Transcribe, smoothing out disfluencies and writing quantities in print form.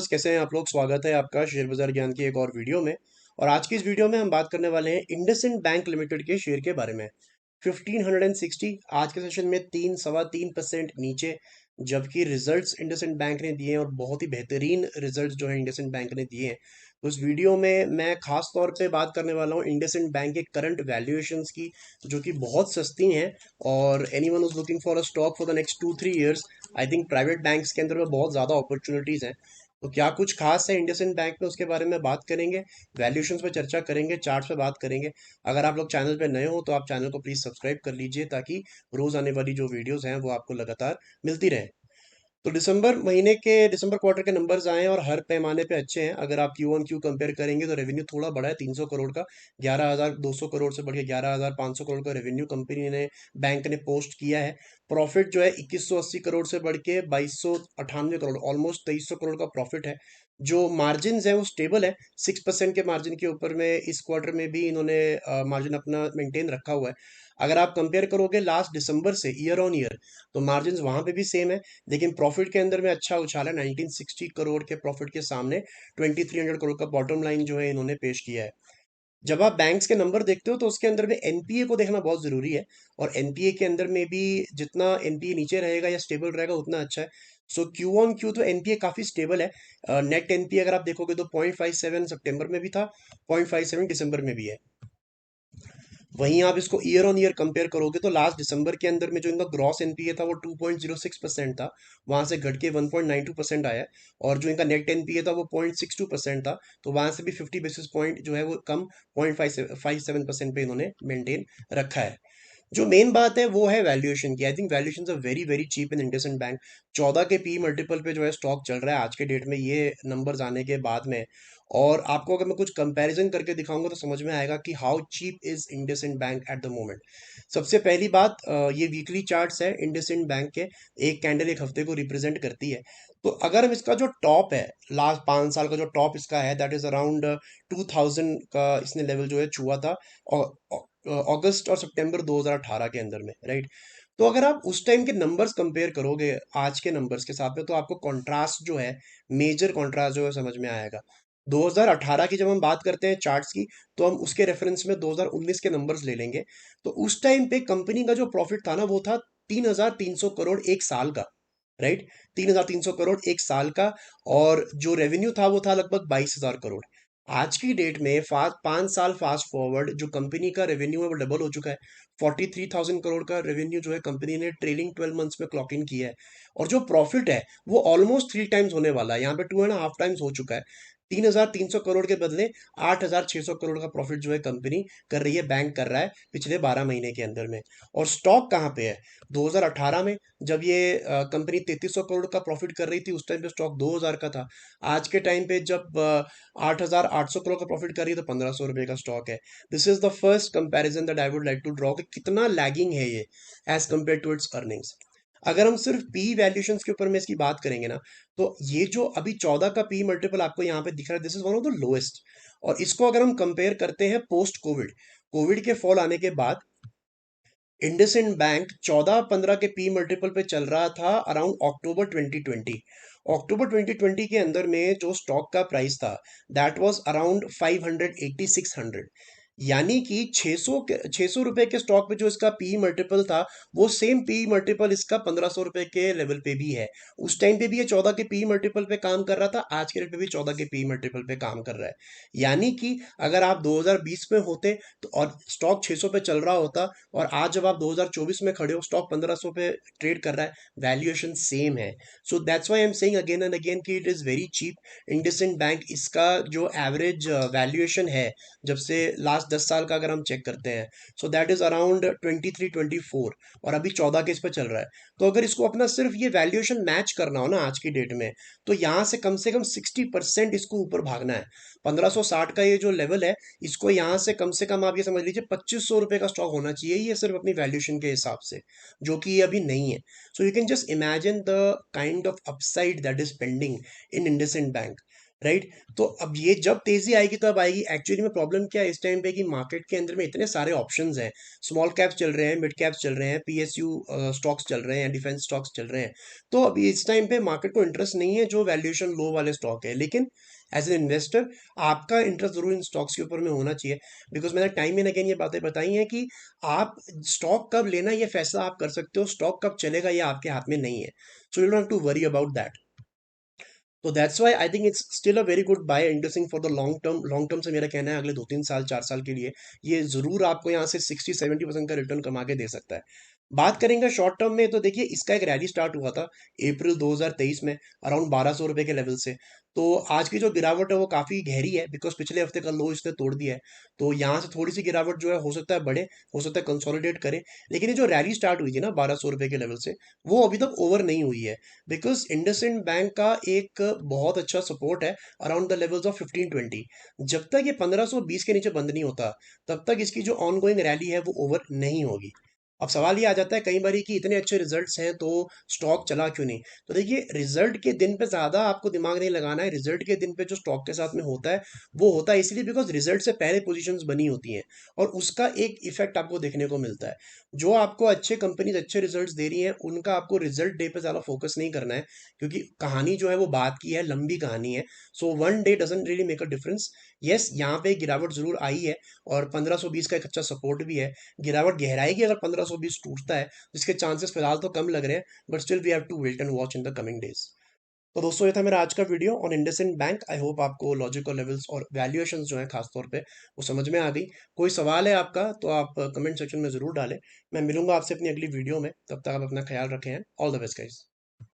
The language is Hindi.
व्यूअर्स, कैसे हैं आप लोग। स्वागत है आपका शेयर बाजार ज्ञान की एक और वीडियो में। और आज की इस वीडियो में हम बात करने वाले हैं इंडसइंड बैंक लिमिटेड के शेयर के बारे में। 1560 आज के सेशन में 3.3% नीचे, जबकि रिजल्ट्स इंडसइंड बैंक ने दिए हैं और बहुत ही बेहतरीन रिजल्ट्स जो है इंडसइंड बैंक ने दिए हैं। तो इस वीडियो में मैं खास तौर पे बात करने वाला हूँ इंडसइंड बैंक के करंट वैल्यूएशंस की, जो कि बहुत सस्ती हैं। और anyone who's looking for a stock for the next 2-3 years, I think private banks के अंदर में बहुत ज़्यादा अपॉर्चुनिटीज़ हैं। तो क्या कुछ खास है इंडसइंड बैंक में, उसके बारे में बात करेंगे। वैल्यूएशंस पे चर्चा करेंगे, चार्ट्स पे बात करेंगे। अगर आप लोग चैनल पे नए हो तो आप चैनल को प्लीज़ सब्सक्राइब कर लीजिए, ताकि रोज़ आने वाली जो वीडियोस हैं वो आपको लगातार मिलती रहे। तो दिसंबर क्वार्टर के नंबर्स आए हैं और हर पैमाने पे अच्छे हैं। अगर आप क्यू ऑन क्यू कंपेयर करेंगे तो रेवेन्यू थोड़ा बढ़ा है, 300 करोड़ का। 11,200 करोड़ से बढ़ के 11,500 करोड़ का रेवेन्यू कंपनी ने बैंक ने पोस्ट किया है। प्रॉफिट जो है 2180 करोड़ से बढ़ के 2298 करोड़, ऑलमोस्ट 2300 करोड़ का प्रॉफिट है। जो मार्जिन है वो स्टेबल है, 6% के मार्जिन के ऊपर में इस क्वार्टर में भी इन्होंने मार्जिन अपना मेंटेन रखा हुआ है। अगर आप कंपेयर करोगे लास्ट दिसंबर से ईयर ऑन ईयर, तो मार्जिन वहां पे भी सेम है, लेकिन प्रॉफिट के अंदर में अच्छा उछाल है। 1960 करोड़ के प्रॉफिट के सामने 2300 करोड़ का बॉटम लाइन जो है इन्होंने पेश किया है। जब आप बैंक्स के नंबर देखते हो तो उसके अंदर में एनपीए को देखना बहुत जरूरी है। और एनपीए के अंदर में भी जितना एनपीए नीचे रहेगा या स्टेबल रहेगा उतना अच्छा है। सो क्यू ऑन क्यू तो एनपीए काफी स्टेबल है। नेट एनपीए अगर आप देखोगे तो 0.57 सितंबर में भी था, 0.57 दिसंबर में भी है। वहीं आप इसको ईयर ऑन ईयर कंपेयर करोगे तो लास्ट दिसंबर के अंदर में जो इनका ग्रॉस एनपीए था वो 2.06% था, वहां से घट के 1.92% आया है। और जो इनका नेट एनपीए था वो 0.62% था, तो वहां से भी 50 बेसिस पॉइंट जो है वो कम 0.57% पे इन्होंने मेंटेन रखा है। जो मेन बात है वो है वैल्यूएशन की। I think valuation are very very cheap in IndusInd bank. 14 के पी मल्टीपल पे जो है स्टॉक चल रहा है आज के डेट में, ये नंबर्स आने के बाद में। और आपको अगर मैं कुछ कंपैरिजन करके दिखाऊंगा तो समझ में आएगा कि how cheap is IndusInd bank at the moment. सबसे पहली बात, ये वीकली चार्ट्स है इंडसइंड बैंक के। एक कैंडल एक हफ्ते को रिप्रेजेंट करती है। तो अगर हम इसका जो टॉप है, लास्ट 5 साल का जो टॉप इसका है, दैट इज अराउंड 2000 का इसने लेवल जो है छुआ था। और अगस्त और सितंबर 2018 के अंदर में, राइट। तो अगर आप उस टाइम के नंबर्स कंपेयर करोगे आज के नंबर्स के साथ में, तो आपको कॉन्ट्रास्ट जो है, मेजर कॉन्ट्रास्ट जो है समझ में आएगा। 2018 की जब हम बात करते हैं चार्ट्स की, तो हम उसके रेफरेंस में 2019 के नंबर्स ले लेंगे। तो उस टाइम पे कंपनी का जो प्रॉफिट था ना, वो था 3,300 करोड़ एक साल का, राइट। 3,300 करोड़ एक साल का। और जो रेवेन्यू था वो था लगभग 22,000 करोड़। आज की डेट में 5 साल फास्ट फॉरवर्ड, जो कंपनी का रेवेन्यू है वो डबल हो चुका है। 43,000 करोड़ का रेवेन्यू जो है कंपनी ने ट्रेलिंग 12 मंथ्स में क्लॉक इन किया है। और जो प्रॉफिट है वो ऑलमोस्ट 3 टाइम्स होने वाला है, यहाँ पे 2.5 टाइम्स हो चुका है। 3,300 करोड़ के बदले 8,600 करोड़ का प्रॉफिट जो है कंपनी कर रही है, बैंक कर रहा है पिछले 12 महीने के अंदर में। और स्टॉक कहाँ पे है? 2018 में जब ये कंपनी 3300 करोड़ का प्रॉफिट कर रही थी, उस टाइम पे स्टॉक 2,000 का था। आज के टाइम पे जब 8,800 करोड़ का प्रॉफिट कर रही है तो 1,500 रुपए का स्टॉक है। This is the first comparison that I would like to draw कि कितना लैगिंग है ये as compare to its earnings. अगर हम सिर्फ पी वैल्यूएशंस के ऊपर में इसकी बात करेंगे ना, तो ये जो अभी 14 का पी मल्टीपल आपको यहाँ पे दिख रहा है, this is one of the lowest. और इसको अगर हम कंपेयर करते हैं पोस्ट कोविड, कोविड के फॉल आने के बाद, इंडसइंड बैंक 14-15 के पी मल्टीपल पे चल रहा था अराउंड अक्टूबर 2020। अक्टूबर 2020 के अंदर में जो स्टॉक का प्राइस था, दैट वाज अराउंड 580-600। यानी कि 600 रुपए के स्टॉक पे जो इसका पी मल्टीपल था, वो सेम पी मल्टीपल इसका 1,500 रुपए के लेवल पे भी है। उस टाइम पे भी ये 14 के पी मल्टीपल पे काम कर रहा था, आज के डेट पे भी 14 के पी मल्टीपल पे काम कर रहा है। यानी कि अगर आप 2020 में होते तो और स्टॉक 600 पे चल रहा होता, और आज जब आप 2024 में खड़े हो, स्टॉक 1,500 पे ट्रेड कर रहा है, वैल्यूएशन सेम है। So that's why I am saying again and again कि it is very cheap. IndusInd Bank, इसका जो एवरेज वैल्यूएशन है जब से लास्ट 10 साल का अगर हम चेक करते हैं, सो दैट इज अराउंड 23-24, और अभी 14 के इस पे चल रहा है। तो अगर इसको अपना सिर्फ ये वैल्यूएशन मैच करना हो ना आज की डेट में, तो यहाँ से कम 60% इसको ऊपर भागना है। 1,560 का ये जो लेवल है, इसको यहाँ से कम आप ये समझ लीजिए 2,500 रुपए का स्टॉक होना चाहिए, ये सिर्फ अपनी वैल्यूएशन के हिसाब से, जो कि ये अभी नहीं है। So you can just imagine the kind of upside that is pending in IndusInd bank. Right. तो अब ये जब तेजी आएगी तब आएगी। एक्चुअली में प्रॉब्लम क्या है इस टाइम पे कि मार्केट के अंदर में इतने सारे ऑप्शंस हैं। स्मॉल कैप्स चल रहे हैं, मिड कैप्स चल रहे हैं, पीएसयू स्टॉक्स चल रहे हैं, डिफेंस स्टॉक्स चल रहे हैं। तो अभी इस टाइम पे मार्केट को इंटरेस्ट नहीं है जो वैल्यूएशन लो वाले स्टॉक है, लेकिन एज एन इन्वेस्टर आपका इंटरेस्ट जरूर इन स्टॉक्स के ऊपर में होना चाहिए। बिकॉज मैंने टाइम एंड अगेन ये बातें बताई हैं कि आप स्टॉक कब लेना ये फैसला आप कर सकते हो, स्टॉक कब चलेगा ये आपके हाथ में नहीं है। So you don't have to worry about that. तो that's why I think it's still a very good buy IndusInd for the long term. Long term से मेरा कहना है अगले 2-3 साल 4 साल के लिए ये जरूर आपको यहाँ से 60-70% का रिटर्न कमा के दे सकता है। बात करेंगे शॉर्ट टर्म में तो देखिए इसका एक रैली स्टार्ट हुआ था अप्रैल 2023 में अराउंड 1200 रुपए के लेवल से। तो आज की जो गिरावट है वो काफी गहरी है बिकॉज पिछले हफ्ते का लो इसने तोड़ दिया है। तो यहाँ से थोड़ी सी गिरावट जो है हो सकता है बढ़े, हो सकता है कंसोलिडेट करे। लेकिन ये जो रैली स्टार्ट हुई थी ना 1200 रुपए के लेवल से, वो अभी तक ओवर नहीं हुई है। बिकॉज इंडसइंड बैंक का एक बहुत अच्छा सपोर्ट है अराउंड द लेवल्स ऑफ 1520। जब तक ये 1520 के नीचे बंद नहीं होता तब तक इसकी जो ऑनगोइंग रैली है वो ओवर नहीं होगी। अब सवाल ये आ जाता है कई बार कि इतने अच्छे रिजल्ट्स हैं तो स्टॉक चला क्यों नहीं। तो देखिए रिजल्ट के दिन पे ज्यादा आपको दिमाग नहीं लगाना है। रिजल्ट के दिन पे जो स्टॉक के साथ में होता है वो होता है इसलिए बिकॉज रिजल्ट से पहले पोजीशंस बनी होती हैं और उसका एक इफेक्ट आपको देखने को मिलता है। जो आपको अच्छे कंपनीज अच्छे रिजल्ट्स दे रही हैं उनका आपको रिजल्ट डे पे ज्यादा फोकस नहीं करना है, क्योंकि कहानी जो है वो बात की है, लंबी कहानी है। So one day doesn't really make a difference. Yes, यहाँ पे गिरावट जरूर आई है और 1520 का एक अच्छा सपोर्ट भी है। गिरावट गहराएगी अगर 1520 टूटता है, जिसके चांसेस फिलहाल तो कम लग रहे हैं, but still we have to wait and watch in the coming days. तो दोस्तों ये था मेरा आज का video on IndusInd bank. I hope आपको लॉजिकल लेवल्स और वैल्यूएशन जो है खासतौर पे वो समझ में आ गई। कोई सवाल है आपका तो आप कमेंट सेक्शन में जरूर डालें। मैं मिलूंगा आपसे अपनी अगली वीडियो में, तब तक आप अपना ख्याल रखें। All the best guys.